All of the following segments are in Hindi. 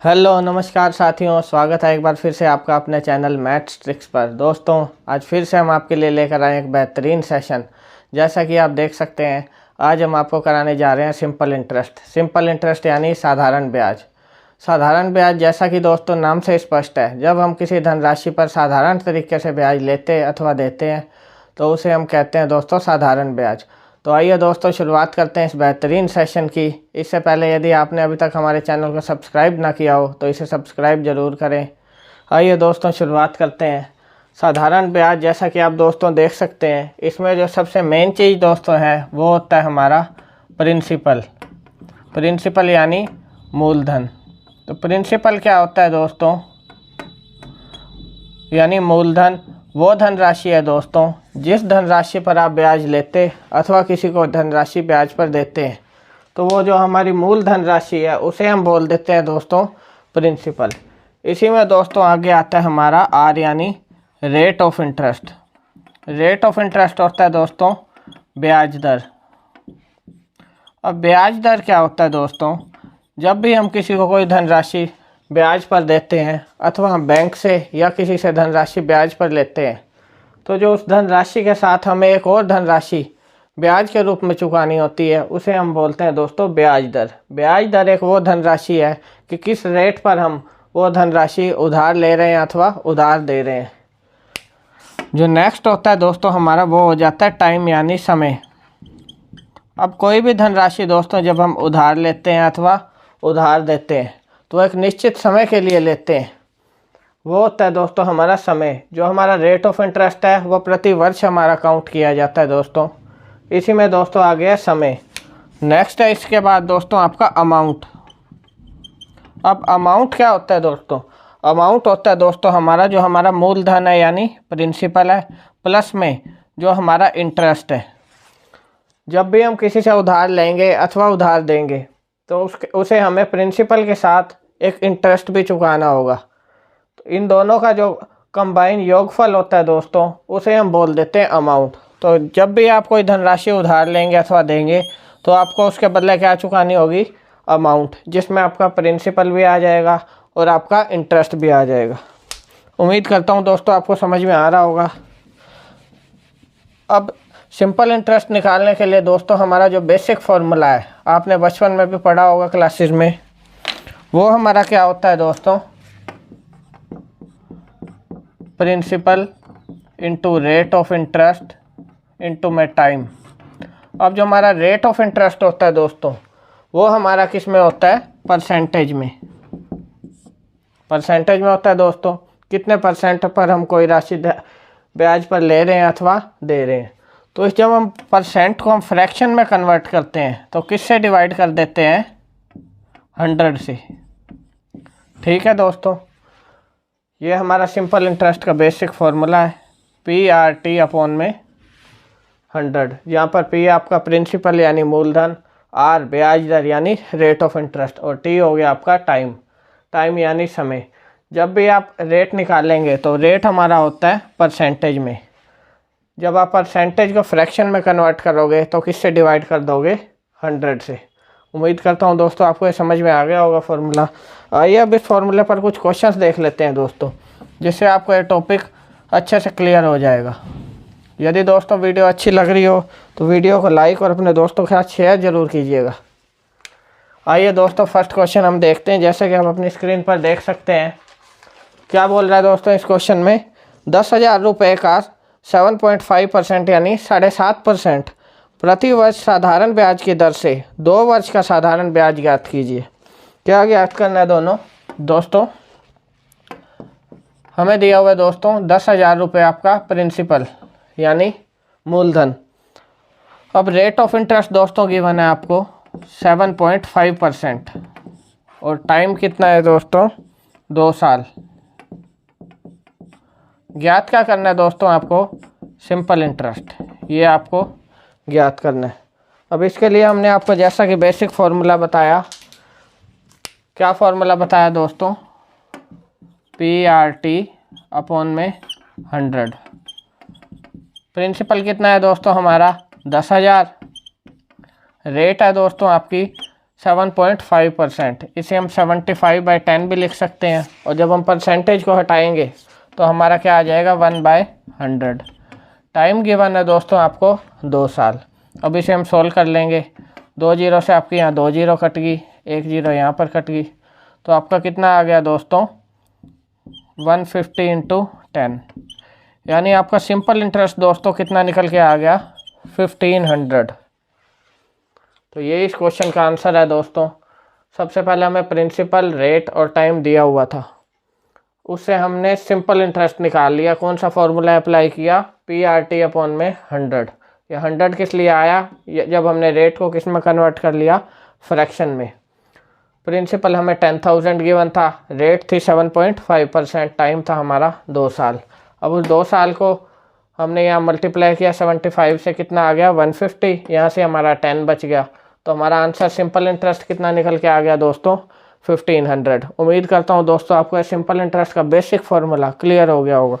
हेलो नमस्कार साथियों, स्वागत है एक बार फिर से आपका अपने चैनल मैथ्स ट्रिक्स पर। दोस्तों आज फिर से हम आपके लिए लेकर आए एक बेहतरीन सेशन। जैसा कि आप देख सकते हैं, आज हम आपको कराने जा रहे हैं सिंपल इंटरेस्ट। सिंपल इंटरेस्ट यानी साधारण ब्याज। साधारण ब्याज जैसा कि दोस्तों नाम से स्पष्ट है, जब हम किसी धनराशि पर साधारण तरीके से ब्याज लेते अथवा देते हैं तो उसे हम कहते हैं दोस्तों साधारण ब्याज। तो आइए दोस्तों शुरुआत करते हैं इस बेहतरीन सेशन की। इससे पहले यदि आपने अभी तक हमारे चैनल को सब्सक्राइब ना किया हो तो इसे सब्सक्राइब ज़रूर करें। आइए दोस्तों शुरुआत करते हैं। साधारण ब्याज जैसा कि आप दोस्तों देख सकते हैं, इसमें जो सबसे मेन चीज़ दोस्तों है वो होता है हमारा प्रिंसिपल। प्रिंसिपल यानी मूलधन। तो प्रिंसिपल क्या होता है दोस्तों, यानी मूलधन वो धनराशि है दोस्तों जिस धनराशि पर आप ब्याज लेते अथवा किसी को धनराशि ब्याज पर देते हैं, तो वो जो हमारी मूल धनराशि है उसे हम बोल देते हैं दोस्तों प्रिंसिपल। इसी में दोस्तों आगे आता है हमारा आर यानी rate of interest. Rate of interest होता है दोस्तों ब्याज दर। अब ब्याज दर क्या होता है दोस्तों, जब भी हम किसी को कोई धनराशि ब्याज पर देते हैं अथवा हम बैंक से या किसी से धनराशि ब्याज पर लेते हैं, तो जो उस धनराशि के साथ हमें एक और धनराशि ब्याज के रूप में चुकानी होती है उसे हम बोलते हैं दोस्तों ब्याज दर। ब्याज दर एक वो धनराशि है कि किस रेट पर हम वो धनराशि उधार ले रहे हैं अथवा उधार दे रहे हैं। जो नेक्स्ट होता है दोस्तों हमारा वो हो जाता है टाइम यानी समय। अब कोई भी धनराशि दोस्तों जब हम उधार लेते हैं अथवा उधार देते हैं तो एक निश्चित समय के लिए लेते हैं, वो होता है दोस्तों हमारा समय। जो हमारा रेट ऑफ इंटरेस्ट है वो प्रति वर्ष हमारा काउंट किया जाता है दोस्तों। इसी में दोस्तों आ गया समय। नेक्स्ट है इसके बाद दोस्तों आपका अमाउंट। अब अमाउंट क्या होता है दोस्तों, अमाउंट होता है दोस्तों हमारा जो हमारा मूलधन है यानी प्रिंसिपल है, प्लस में जो हमारा इंटरेस्ट है। जब भी हम किसी से उधार लेंगे अथवा उधार देंगे तो उसे हमें प्रिंसिपल के साथ एक इंटरेस्ट भी चुकाना होगा। तो इन दोनों का जो कंबाइन योगफल होता है दोस्तों उसे हम बोल देते हैं अमाउंट। तो जब भी आप कोई धनराशि उधार लेंगे अथवा देंगे तो आपको उसके बदले क्या चुकानी होगी, अमाउंट, जिसमें आपका प्रिंसिपल भी आ जाएगा और आपका इंटरेस्ट भी आ जाएगा। उम्मीद करता हूँ दोस्तों आपको समझ में आ रहा होगा। अब सिंपल इंटरेस्ट निकालने के लिए दोस्तों हमारा जो बेसिक फॉर्मूला है, आपने बचपन में भी पढ़ा होगा क्लासेस में, वो हमारा क्या होता है दोस्तों, principal into rate of interest into में टाइम। अब जो हमारा रेट ऑफ इंटरेस्ट होता है दोस्तों वो हमारा किस में होता है, परसेंटेज में। परसेंटेज में होता है दोस्तों कितने परसेंट पर हम कोई राशि ब्याज पर ले रहे हैं अथवा दे रहे हैं। तो जब हम परसेंट को हम फ्रैक्शन में कन्वर्ट करते हैं तो किससे डिवाइड कर देते हैं, 100 से। ठीक है दोस्तों, ये हमारा सिंपल इंटरेस्ट का बेसिक फॉर्मूला है, PRT अपॉन में 100। यहाँ पर P आपका प्रिंसिपल यानी मूलधन, R ब्याज दर यानी रेट ऑफ इंटरेस्ट और T हो गया आपका टाइम, टाइम यानी समय। जब भी आप रेट निकालेंगे तो रेट हमारा होता है परसेंटेज में। जब आप परसेंटेज को फ्रैक्शन में कन्वर्ट करोगे तो किससे डिवाइड कर दोगे, 100 से। उम्मीद करता हूँ दोस्तों आपको ये समझ में आ गया होगा फॉर्मूला। आइए अब इस फॉर्मूले पर कुछ क्वेश्चंस देख लेते हैं दोस्तों, जिससे आपको ये टॉपिक अच्छे से क्लियर हो जाएगा। यदि दोस्तों वीडियो अच्छी लग रही हो तो वीडियो को लाइक और अपने दोस्तों के साथ शेयर ज़रूर कीजिएगा। आइए दोस्तों फर्स्ट क्वेश्चन हम देखते हैं। जैसे कि आप अपनी स्क्रीन पर देख सकते हैं, क्या बोल रहा है दोस्तों इस क्वेश्चन में, 10,000 रुपये का 7.5% यानी 7.5% प्रति वर्ष साधारण ब्याज की दर से 2 वर्ष का साधारण ब्याज ज्ञात कीजिए। क्या ज्ञात करना है दोस्तों, हमें दिया हुआ है दोस्तों 10,000 रुपये आपका प्रिंसिपल यानी मूलधन। अब रेट ऑफ इंटरेस्ट दोस्तों गिवन है आपको 7.5% और टाइम कितना है दोस्तों, 2 साल। ज्ञात क्या करना है दोस्तों आपको, सिंपल इंटरेस्ट, ये आपको ज्ञात करना है। अब इसके लिए हमने आपको जैसा कि बेसिक फार्मूला बताया, क्या फार्मूला बताया दोस्तों, PRT अपॉन में 100। प्रिंसिपल कितना है दोस्तों हमारा, 10,000। रेट है दोस्तों आपकी 7.5%। इसे हम 75/10 भी लिख सकते हैं, और जब हम परसेंटेज को हटाएंगे तो हमारा क्या आ जाएगा 1/100। टाइम गिवन है दोस्तों आपको 2 साल। अब इसे हम सोल्व कर लेंगे। 2 जीरो से आपकी यहाँ 2 जीरो कट गई, 1 जीरो यहाँ पर कट गई, तो आपका कितना आ गया दोस्तों 150 × 10, यानी आपका सिंपल इंटरेस्ट दोस्तों कितना निकल के आ गया 1500। तो ये इस क्वेश्चन का आंसर है दोस्तों। सबसे पहले हमें प्रिंसिपल, रेट और टाइम दिया हुआ था, उससे हमने सिंपल इंटरेस्ट निकाल लिया। कौन सा फॉर्मूला अप्लाई किया, PRT/100। या 100 किस लिए आया, जब हमने रेट को किस में कन्वर्ट कर लिया, फ्रैक्शन में। प्रिंसिपल हमें 10,000 गिवन था, रेट थी 7.5%, टाइम था हमारा 2 साल। अब उस 2 साल को हमने यहाँ मल्टीप्लाई किया 75 से, कितना आ गया 150, यहाँ से हमारा 10 बच गया। तो हमारा आंसर सिंपल इंटरेस्ट कितना निकल के आ गया दोस्तों 1500। उम्मीद करता हूँ दोस्तों आपको सिंपल इंटरेस्ट का बेसिक फार्मूला क्लियर हो गया होगा।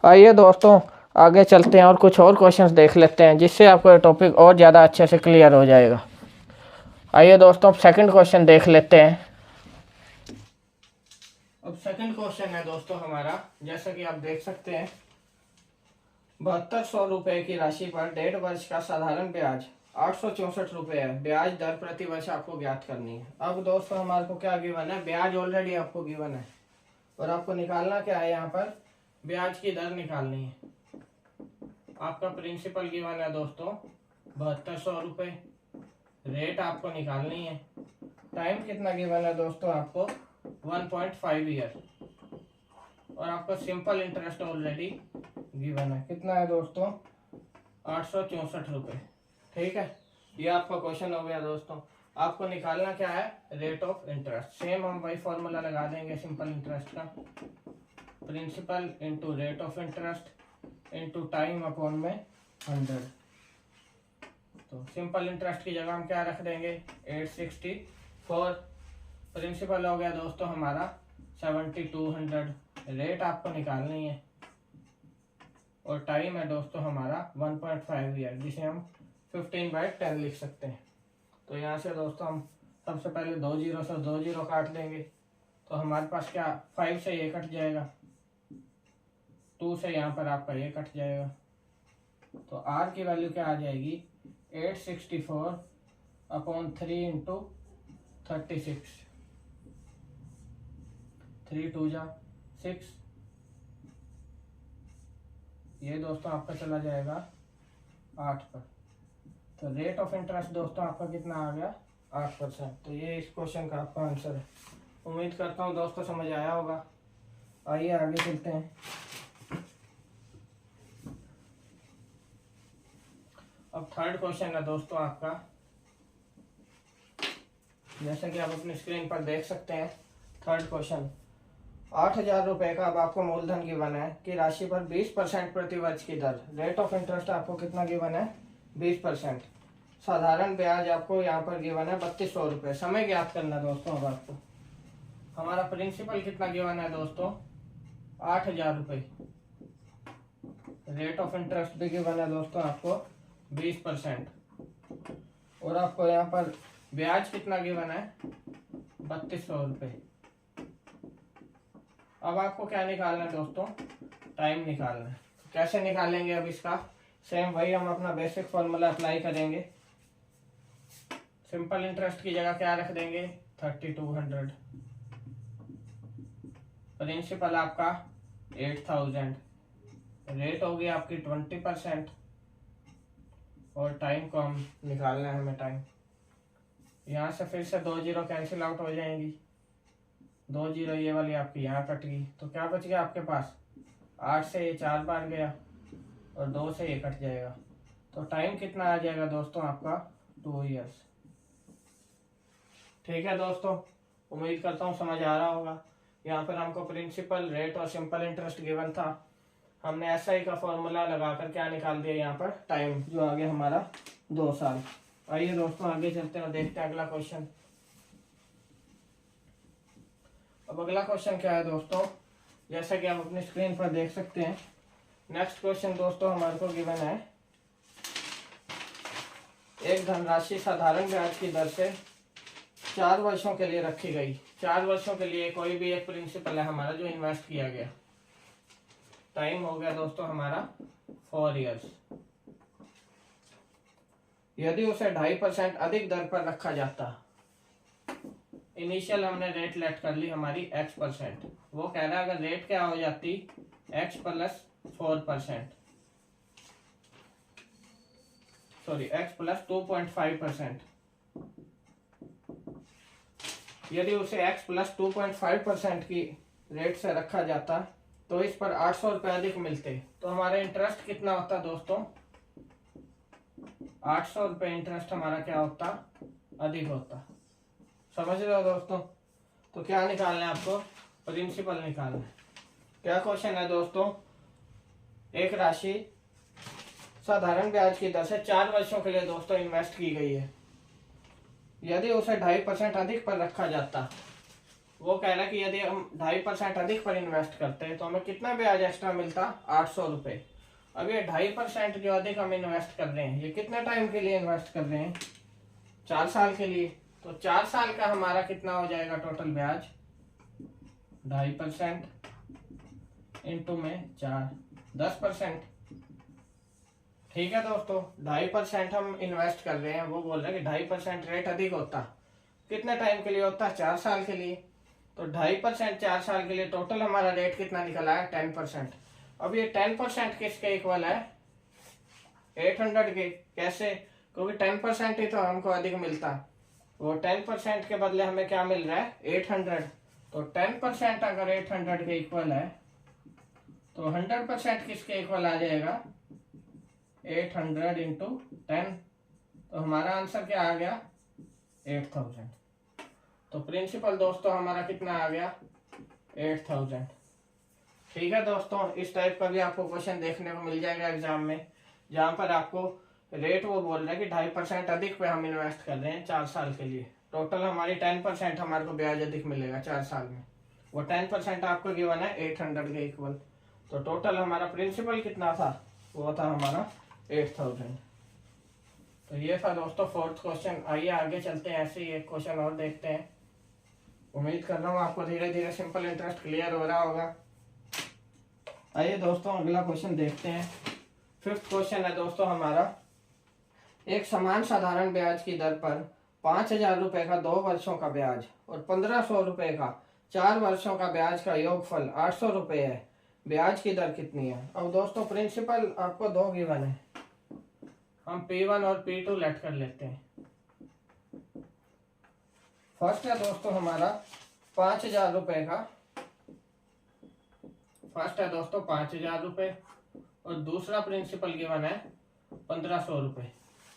आइए दोस्तों आगे चलते हैं और कुछ और क्वेश्चंस देख लेते हैं, जिससे आपको टॉपिक और ज़्यादा अच्छे से क्लियर हो जाएगा। आइए दोस्तों अब सेकंड क्वेश्चन देख लेते हैं। अब सेकंड क्वेश्चन है दोस्तों हमारा, जैसा कि आप देख सकते हैं, 7200 रुपये की राशि पर 1.5 वर्ष का साधारण ब्याज 864 रुपये है। ब्याज दर प्रति वर्ष आपको ज्ञात करनी है। अब दोस्तों हमारे को क्या गिवन है, ब्याज ऑलरेडी आपको गिवन है, और आपको निकालना क्या है, यहाँ पर ब्याज की दर निकालनी है। आपका प्रिंसिपल गिवन है दोस्तों 7200 रुपये, रेट आपको निकालनी है, टाइम कितना गिवन है दोस्तों आपको 1.5 ईयर, और आपका सिंपल इंटरेस्ट ऑलरेडी गिवन है, कितना है दोस्तों 864 रुपये। ठीक है, ये आपका क्वेश्चन हो गया दोस्तों। आपको निकालना क्या है, रेट ऑफ इंटरेस्ट। सेम हम वही फॉर्मूला लगा देंगे सिंपल इंटरेस्ट का, principal into rate of interest into time upon में 100। तो सिंपल इंटरेस्ट की जगह हम क्या रख देंगे 864। प्रिंसिपल हो गया दोस्तों हमारा 7200, रेट आपको निकालनी है, और टाइम है दोस्तों हमारा 1.5 ईयर, जिसे हम 15/10 लिख सकते हैं। तो यहाँ से दोस्तों हम सबसे पहले 2 जीरो से 2 जीरो काट देंगे, तो हमारे पास क्या 5 से ये कट जाएगा, 2 से यहाँ पर आपका ये कट जाएगा, तो आर की वैल्यू क्या आ जाएगी 864/3 × 36, 3 2 जा 6, ये दोस्तों आपका चला जाएगा 8 पर। तो रेट ऑफ इंटरेस्ट दोस्तों आपका कितना आ गया 8%। तो ये इस क्वेश्चन का आपका आंसर है। उम्मीद करता हूँ दोस्तों समझ आया होगा। आइए आगे चलते हैं। अब थर्ड क्वेश्चन है दोस्तों आपका, जैसा कि आप अपनी स्क्रीन पर देख सकते हैं। थर्ड क्वेश्चन, 8000 रुपये का अब आपको मूलधन गिवन है कि राशि पर 20% प्रति वर्ष की दर, रेट ऑफ इंटरेस्ट आपको कितना गिवन है 20%, साधारण ब्याज आपको यहाँ पर गिवन है 3200 रुपये। समय ज्ञात करना दोस्तों। अब आपको हमारा प्रिंसिपल कितना गिवन है दोस्तों 8000 रुपये, रेट ऑफ इंटरेस्ट भी गिवन है दोस्तों आपको 20%, और आपको यहाँ पर ब्याज कितना गिवन है 3200 रुपये। अब आपको क्या निकालना है दोस्तों, टाइम निकालना है। कैसे निकालेंगे अब इसका, सेम वही हम अपना बेसिक फॉर्मूला अप्लाई करेंगे। सिंपल इंटरेस्ट की जगह क्या रख देंगे 3200, प्रिंसिपल आपका 8000, रेट होगी आपकी 20%, और टाइम को हम निकालना है हमें टाइम। यहाँ से फिर से 2 जीरो कैंसिल आउट हो जाएंगी, 2 जीरो ये वाली आपकी यहाँ कट गई, तो क्या बच गया आपके पास 8 से ये 4 बार गया, और 2 से ये कट जाएगा, तो टाइम कितना आ जाएगा दोस्तों आपका 2 ईयर्स। ठीक है दोस्तों, उम्मीद करता हूँ समझ आ रहा होगा। यहाँ पर हमको प्रिंसिपल, रेट और सिंपल इंटरेस्ट गिवन था, हमने SI का फॉर्मूला लगाकर क्या निकाल दिया यहाँ पर टाइम, जो आ गया हमारा 2 साल। आइए दोस्तों आगे चलते हैं और देखते हैं अगला क्वेश्चन। अब अगला क्वेश्चन क्या है दोस्तों, जैसा कि आप अपनी स्क्रीन पर देख सकते हैं। नेक्स्ट क्वेश्चन दोस्तों हमारे को गिवन है, एक धनराशि साधारण ब्याज की दर से 4 वर्षों के लिए रखी गई। 4 वर्षों के लिए कोई भी एक प्रिंसिपल है हमारा जो इन्वेस्ट किया गया। टाइम हो गया दोस्तों हमारा 4 इयर्स। यदि उसे 2.5% अधिक दर पर रखा जाता, इनिशियल हमने रेट लेट कर ली हमारी x%। वो कह रहा है अगर रेट क्या हो जाती x plus 4%, sorry x plus 2.5%। यदि उसे x प्लस 2.5% की रेट से रखा जाता तो इस पर 800 रुपये अधिक मिलते, तो हमारा इंटरेस्ट कितना होता दोस्तों? 800 रुपये इंटरेस्ट हमारा क्या होता? अधिक होता। समझ रहे हो दोस्तों? तो क्या निकालना है आपको? प्रिंसिपल निकालना है। क्या क्वेश्चन है दोस्तों? एक राशि साधारण ब्याज की दर से 4 वर्षों के लिए दोस्तों इन्वेस्ट की गई है। यदि उसे 2.5% अधिक पर रखा जाता, वो कह रहा है कि यदि हम 2.5% अधिक पर इन्वेस्ट करते हैं तो हमें कितना ब्याज एक्स्ट्रा मिलता? 800 रुपये। अब ये 2.5% जो अधिक हम इन्वेस्ट कर रहे हैं, ये कितने टाइम के लिए इन्वेस्ट कर रहे हैं? 4 साल के लिए। तो 4 साल का हमारा कितना हो जाएगा टोटल ब्याज? 2.5% इंटू में 4, 10%। ठीक है दोस्तों, 2.5% हम इन्वेस्ट कर रहे हैं। वो बोल रहे हैं कि 2.5% रेट अधिक होता, कितने टाइम के लिए होता? 4 साल के लिए। तो 2.5% 4 साल के लिए टोटल हमारा रेट कितना निकला है? 10%। अब ये 10% किसके इक्वल है? 800 के। कैसे? क्योंकि 10% ही तो हमको अधिक मिलता, वो 10% के बदले हमें क्या मिल रहा है? 800। तो 10% अगर 800 के इक्वल है तो 100% किसके इक्वल आ जाएगा? 800 इंटू 10। तो हमारा आंसर क्या आ गया? 8000। तो प्रिंसिपल दोस्तों हमारा कितना आ गया? 8000। ठीक है दोस्तों, इस टाइप का भी आपको क्वेश्चन देखने को मिल जाएगा एग्जाम में, जहाँ पर आपको रेट वो बोल रहा है कि 2.5% अधिक पे हम इन्वेस्ट कर रहे हैं 4 साल के लिए। टोटल हमारी 10% हमारे को ब्याज अधिक मिलेगा 4 साल में। वो 10% आपको गिवन है 800 के इक्वल। तो टोटल हमारा प्रिंसिपल कितना था? वो था हमारा 8000। तो ये था दोस्तों 4th क्वेश्चन। आइए आगे चलते हैं, ऐसे ही एक क्वेश्चन और देखते हैं। उम्मीद कर रहा हूँ आपको धीरे धीरे सिंपल इंटरेस्ट क्लियर हो रहा होगा। आइए दोस्तों अगला क्वेश्चन देखते हैं। 5th क्वेश्चन है दोस्तों हमारा, एक समान साधारण ब्याज की दर पर 5,000 रुपये का 2 वर्षों का ब्याज और 1,500 रुपये का 4 वर्षों का ब्याज का योगफल 800 रुपये है। ब्याज की दर कितनी है? अब दोस्तों प्रिंसिपल आपको 2 गिवन है, हम P1 और P2 लेट कर लेते हैं। फर्स्ट है दोस्तों हमारा 5,000 रुपये का, फर्स्ट है दोस्तों 5,000 रुपये, और दूसरा प्रिंसिपल गिवन है 1,500 रुपये।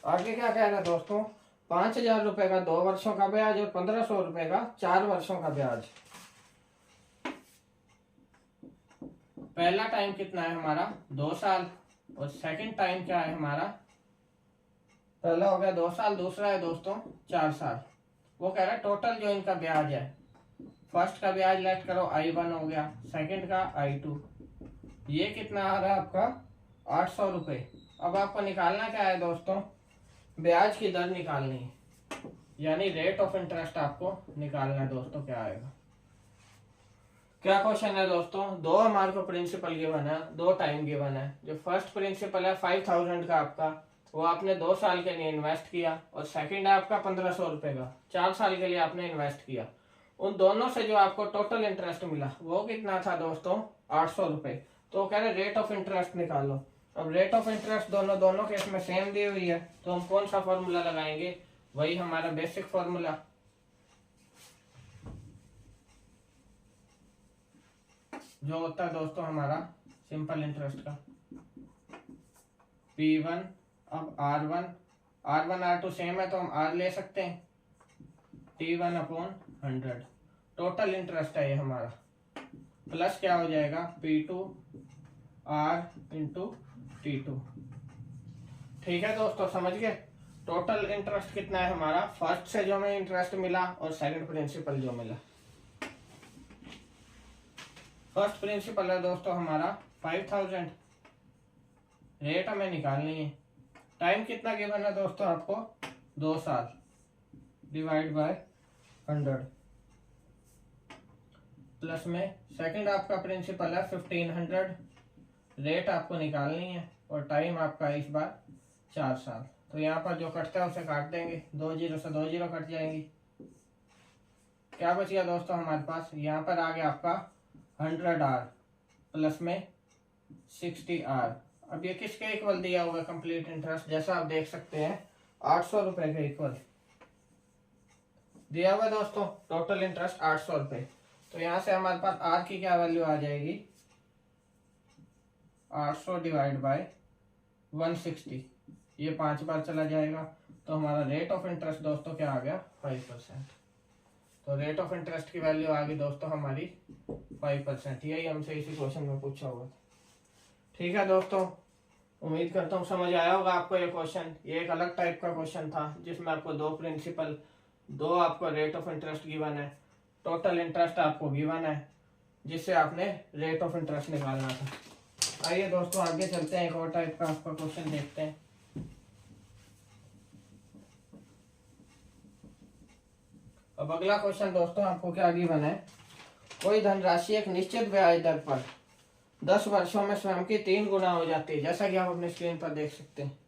आगे क्या कह रहा है दोस्तों? 5,000 रुपये का 2 वर्षों का ब्याज और 1,500 रुपये का 4 वर्षों का ब्याज। पहला टाइम कितना है हमारा? 2 साल। और सेकंड टाइम क्या है हमारा? पहला हो गया 2 साल, दूसरा है दोस्तों 4 साल। वो कह रहा है टोटल जो इनका ब्याज है, फर्स्ट का ब्याज लेट करो I1 हो गया, सेकंड का I2, ये कितना आ रहा है आपका? 800 रुपये। अब आपको निकालना क्या है दोस्तों? ब्याज की दर निकालनी है, यानी रेट ऑफ इंटरेस्ट आपको निकालना है दोस्तों। क्या आएगा? क्या क्वेश्चन है दोस्तों? 2 हमारे को प्रिंसिपल गिवन है, 2 टाइम गिवन है। जो फर्स्ट प्रिंसिपल है 5,000 का आपका, वो आपने 2 साल के लिए इन्वेस्ट किया, और सेकंड है आपका 1,500 रुपये का 4 साल के लिए आपने इन्वेस्ट किया। उन दोनों से जो आपको टोटल इंटरेस्ट मिला वो कितना था दोस्तों? 800 रुपये। तो कह रहे रेट ऑफ इंटरेस्ट निकालो। अब रेट ऑफ इंटरेस्ट दोनों केस में सेम दी हुई है, तो हम कौन सा फॉर्मूला लगाएंगे? वही हमारा बेसिक फॉर्मूला, जो होता है दोस्तों हमारा सिंपल इंटरेस्ट का P1। अब R1 R2 सेम है तो हम R ले सकते हैं, T1/100। टोटल इंटरेस्ट है ये हमारा, प्लस क्या हो जाएगा? P2 R into T2। ठीक है दोस्तों, समझ गए? टोटल इंटरेस्ट कितना है हमारा? फर्स्ट से जो हमें इंटरेस्ट मिला और सेकंड प्रिंसिपल जो मिला। फर्स्ट प्रिंसिपल है दोस्तों हमारा 5,000, रेट हमें निकालनी है। टाइम कितना गिवन है दोस्तों आपको? 2 साल, डिवाइड बाय 100 प्लस में सेकंड आपका प्रिंसिपल है 1500, रेट आपको निकालनी है और टाइम आपका इस बार 4 साल। तो यहाँ पर जो कटता है उसे काट देंगे, 2 जीरो से 2 जीरो कट जाएंगी। क्या बच गया दोस्तों हमारे पास, यहाँ पर आ गया आपका 100R प्लस में 60R। अब ये किसके इक्वल दिया हुआ कंप्लीट इंटरेस्ट, जैसा आप देख सकते हैं 800 रुपए के इक्वल दिया हुआ दोस्तों, टोटल इंटरेस्ट 800 रुपए। तो यहाँ से हमारे पास R की क्या वैल्यू आ जाएगी, 800 डिवाइड बाय 160, ये 5 बार चला जाएगा। तो हमारा रेट ऑफ इंटरेस्ट दोस्तों क्या आ गया, 5%। तो रेट ऑफ इंटरेस्ट की वैल्यू आ गई दोस्तों हमारी 5%। यही हमसे इसी क्वेश्चन में पूछा हुआ। ठीक है दोस्तों, उम्मीद करता हूँ समझ आया होगा आपको ये क्वेश्चन। ये एक अलग टाइप का क्वेश्चन था जिसमें आपको 2 प्रिंसिपल, 2 आपको रेट ऑफ इंटरेस्ट गिवन है, टोटल इंटरेस्ट आपको गिवन है, जिससे आपने रेट ऑफ इंटरेस्ट निकालना था। आइए दोस्तों आगे चलते हैं, एक और टाइप का आपका क्वेश्चन देखते हैं। अब अगला क्वेश्चन दोस्तों आपको क्या गिवन है, कोई धनराशि एक निश्चित ब्याज दर पर 10 वर्षों में स्वयं की 3 गुना हो जाती है, जैसा कि आप अपने स्क्रीन पर देख सकते हैं।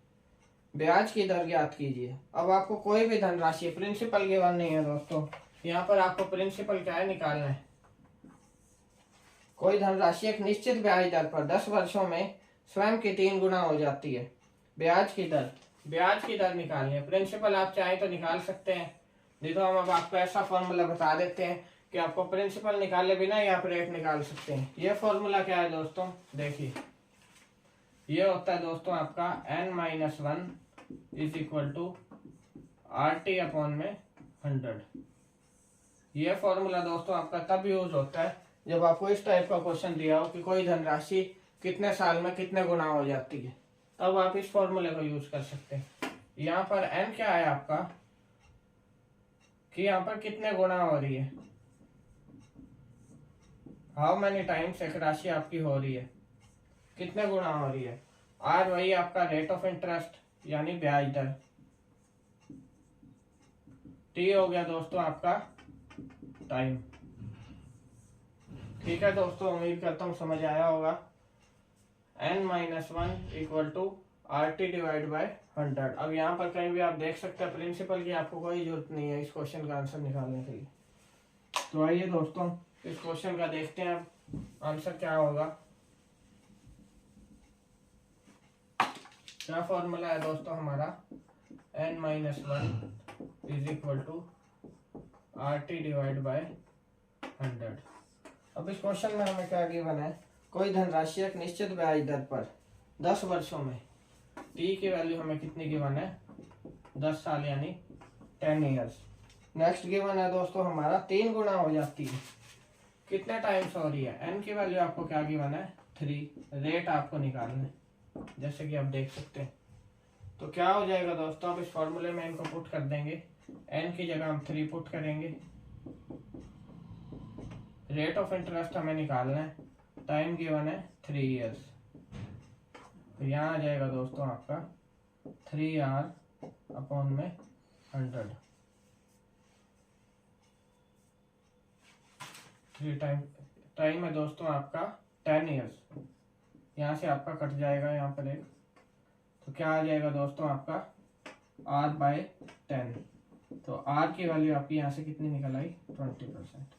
ब्याज की दर ज्ञात कीजिए। अब आपको कोई भी धनराशि, प्रिंसिपल गिवन नहीं है दोस्तों, यहाँ पर आपको प्रिंसिपल क्या है निकालना है। कोई धनराशि एक निश्चित ब्याज दर पर 10 वर्षों में स्वयं की 3 गुना हो जाती है। ब्याज की दर निकालनी है। प्रिंसिपल आप चाहे तो निकाल सकते हैं, नहीं तो हम अब आपको ऐसा फॉर्मूला बता देते हैं कि आपको प्रिंसिपल निकाले बिना ही आप रेट निकाल सकते हैं। ये फॉर्मूला क्या है दोस्तों, देखिए ये होता है दोस्तों आपका n-1 is equal to RT upon में 100। ये फॉर्मूला दोस्तों आपका तब यूज होता है जब आपको इस टाइप का क्वेश्चन दिया हो कि कोई धनराशि कितने साल में कितने गुना हो जाती है, तब आप इस फॉर्मूले को यूज कर सकते हैं। यहाँ पर n क्या है आपका, कि यहाँ पर कितने गुना हो रही है, हाउ मैनी टाइम्स एक राशि आपकी हो रही है, कितने गुना हो रही है। R वही आपका रेट ऑफ इंटरेस्ट यानी ब्याज दर, T हो गया दोस्तों आपका टाइम। ठीक है दोस्तों, उम्मीद करता हूँ समझ आया होगा। n-1 equal to RT divide by 100। अब यहाँ पर कहीं भी आप देख सकते हैं प्रिंसिपल की आपको कोई जरूरत नहीं है इस क्वेश्चन का आंसर निकालने के लिए। तो आइए दोस्तों इस क्वेश्चन का देखते हैं अब आंसर क्या होगा। क्या फॉर्मूला है दोस्तों हमारा, n-1 is equal to RT divide by 100। अब इस क्वेश्चन में हमें क्या गिवन है, कोई धनराशि एक निश्चित ब्याज दर पर 10 वर्षों में, T की वैल्यू हमें कितनी गिवन है, 10 साल यानी 10 ईयर्स। नेक्स्ट गिवन है दोस्तों हमारा 3 गुना हो जाती है, कितने टाइम्स हो रही है, n की वैल्यू आपको क्या गिवन है 3, रेट आपको निकालना है जैसे कि आप देख सकते हैं। तो क्या हो जाएगा दोस्तों, अब इस फॉर्मूले में इनको पुट कर देंगे, n की जगह हम 3 पुट करेंगे, रेट ऑफ इंटरेस्ट हमें निकालना है, टाइम गिवन है 3 ईयर्स। तो यहाँ आ जाएगा दोस्तों आपका 3R अपॉन में 100। 3 टाइम है दोस्तों आपका 10 ईयर्स, यहाँ से आपका कट जाएगा यहाँ पर एक, तो क्या आ जाएगा दोस्तों आपका R/10। तो R की वैल्यू आपकी यहाँ से कितनी निकल आई, 20%।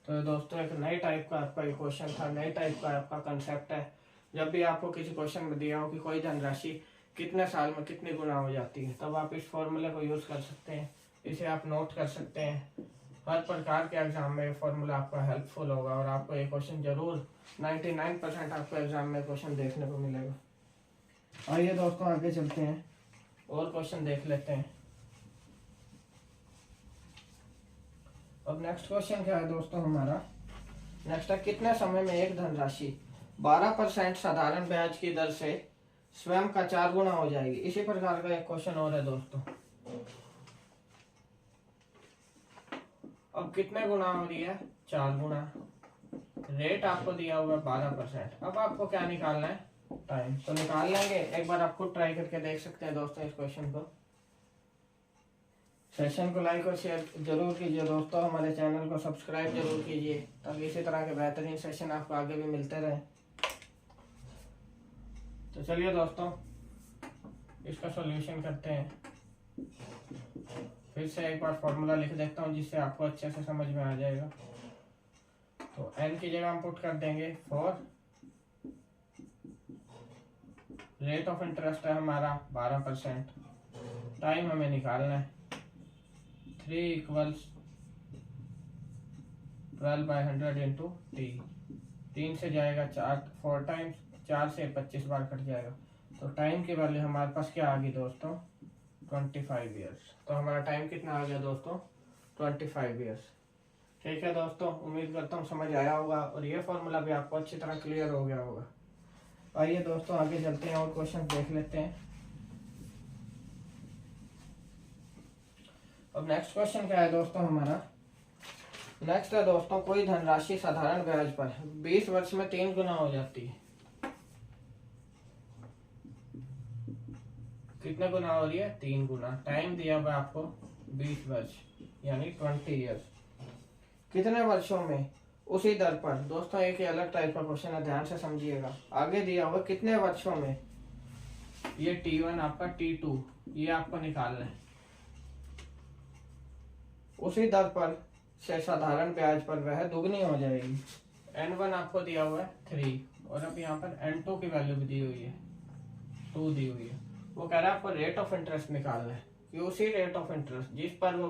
तो दोस्तों एक नए टाइप का आपका क्वेश्चन था, नए टाइप का आपका कंसेप्ट है। जब भी आपको किसी क्वेश्चन में दिया हो कि कोई धनराशि कितने साल में कितनी गुना हो जाती है, तब आप इस फॉर्मूले को यूज़ कर सकते हैं, इसे आप नोट कर सकते हैं। हर प्रकार के एग्जाम में ये फॉर्मूला आपका हेल्पफुल होगा और आपको ये क्वेश्चन जरूर 99% आपको एग्जाम में क्वेश्चन देखने को मिलेगा। आइए दोस्तों आगे चलते हैं और क्वेश्चन देख लेते हैं। अब नेक्स्ट क्वेश्चन क्या है दोस्तों हमारा, नेक्स्ट है कितने समय में एक धनराशि 12% साधारण ब्याज की दर से स्वयं का 4 गुना हो जाएगी। इसी प्रकार का एक क्वेश्चन और है दोस्तों। अब कितने गुना हो रही है, 4 गुना, रेट आपको दिया हुआ है 12%। अब आपको क्या निकालना है, टाइम। तो निकाल लेंगे, एक बार आप खुद ट्राई करके देख सकते हैं दोस्तों इस क्वेश्चन को। सेशन को लाइक और शेयर जरूर कीजिए दोस्तों, हमारे चैनल को सब्सक्राइब जरूर कीजिए ताकि इसी तरह के बेहतरीन सेशन आपको आगे भी मिलते रहें। तो चलिए दोस्तों इसका सॉल्यूशन करते हैं। फिर से एक बार फॉर्मूला लिख देता हूँ जिससे आपको अच्छे से समझ में आ जाएगा। तो n की जगह हम पुट कर देंगे 4, रेट ऑफ इंटरेस्ट है हमारा 12%, टाइम हमें निकालना है 3 = 12/100 इंटू टी। 3 से जाएगा 4 टाइम्स, 4 से 25 बार कट जाएगा। तो टाइम की वैल्यू हमारे पास क्या आ गई दोस्तों 25 ईयर्स। तो हमारा टाइम कितना आ गया दोस्तों 25 ईयर्स। ठीक है दोस्तों, उम्मीद करता हूँ समझ आया होगा और ये फॉर्मूला भी आपको अच्छी तरह क्लियर हो गया होगा। आइए दोस्तों आगे चलते हैं और क्वेश्चन देख लेते हैं। अब नेक्स्ट क्वेश्चन क्या है दोस्तों हमारा। नेक्स्ट है दोस्तों, कोई धनराशि साधारण ब्याज पर 20 वर्ष में 3 गुना हो जाती है। कितने गुना हो रही है 3 गुना। टाइम दिया हुआ आपको 20 वर्ष यानी 20 ईयर्स। कितने वर्षों में उसी दर पर, दोस्तों एक ही अलग टाइप का क्वेश्चन है, ध्यान से समझिएगा। आगे दिया हुआ कितने वर्षों में, ये T1 आपका T2 ये आपको निकालना है। उसी दर पर से साधारण ब्याज पर वह दुगनी हो जाएगी। N1 आपको दिया हुआ है 3 और अब यहाँ पर N2 की वैल्यू भी दी हुई है 2 दी हुई है। वो कह रहा है आपको रेट ऑफ इंटरेस्ट निकालना है कि उसी रेट ऑफ इंटरेस्ट जिस पर वो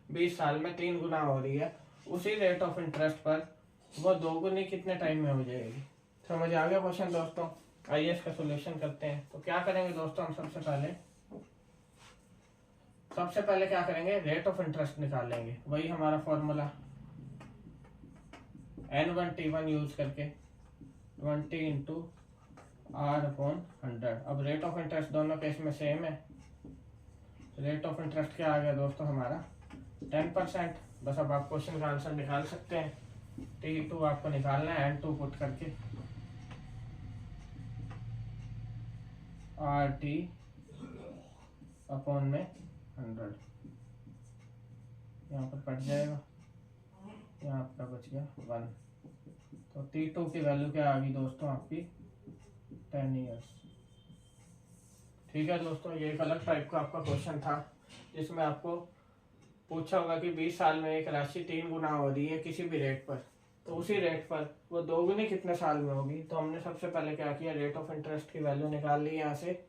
20 साल में 3 गुना हो रही है, उसी रेट ऑफ इंटरेस्ट पर वो 2 गुनी कितने टाइम में हो जाएगी। समझ आ गया क्वेश्चन दोस्तों। आइए इसका सॉल्यूशन करते हैं। तो क्या करेंगे दोस्तों, हम सबसे पहले क्या करेंगे, रेट ऑफ इंटरेस्ट निकालेंगे। वही हमारा फॉर्मूला N1 T1 यूज करके 20 इंटू R/100। अब रेट ऑफ इंटरेस्ट दोनों केस में सेम है। रेट ऑफ इंटरेस्ट क्या आ गया दोस्तों हमारा 10%। बस अब आप क्वेश्चन का आंसर निकाल सकते हैं। T2 आपको निकालना है, N2 पुट करके RT/100 यहाँ पर कट जाएगा, यहाँ आपका बच गया 1। तो T2 की वैल्यू क्या आ गई दोस्तों आपकी 10 ईयर्स। ठीक है दोस्तों, ये एक अलग टाइप का आपका क्वेश्चन था जिसमें आपको पूछा होगा कि 20 साल में एक राशि 3 गुना हो रही है किसी भी रेट पर, तो उसी रेट पर वो 2 गुनी कितने साल में होगी। तो हमने सबसे पहले क्या किया, रेट ऑफ इंटरेस्ट की वैल्यू निकाल ली यहाँ से।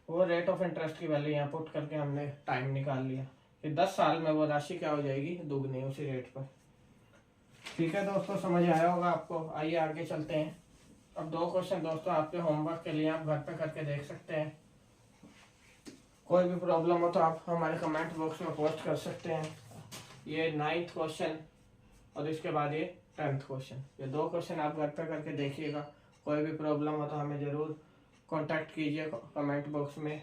वो रेट ऑफ इंटरेस्ट की वैल्यू यहाँ पुट करके हमने टाइम निकाल लिया कि 10 साल में वो राशि क्या हो जाएगी दुगनी उसी रेट पर। ठीक है दोस्तों, समझ आया होगा आपको। आइए आगे चलते हैं। अब 2 क्वेश्चन दोस्तों आपके होमवर्क के लिए आप घर पे करके देख सकते हैं। कोई भी प्रॉब्लम हो तो आप हमारे कमेंट बॉक्स में पोस्ट कर सकते हैं। ये 9th क्वेश्चन और इसके बाद ये 10th क्वेश्चन, ये 2 क्वेश्चन आप घर पे करके देखिएगा। कोई भी प्रॉब्लम हो तो हमें ज़रूर कांटेक्ट कीजिए कमेंट बॉक्स में।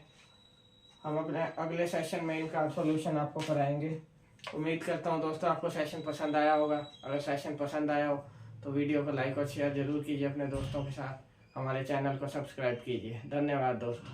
हम अपने अगले सेशन में इनका सॉल्यूशन आपको कराएंगे। उम्मीद करता हूँ दोस्तों आपको सेशन पसंद आया होगा। अगर सेशन पसंद आया हो तो वीडियो को लाइक और शेयर जरूर कीजिए अपने दोस्तों के साथ। हमारे चैनल को सब्सक्राइब कीजिए। धन्यवाद दोस्तों।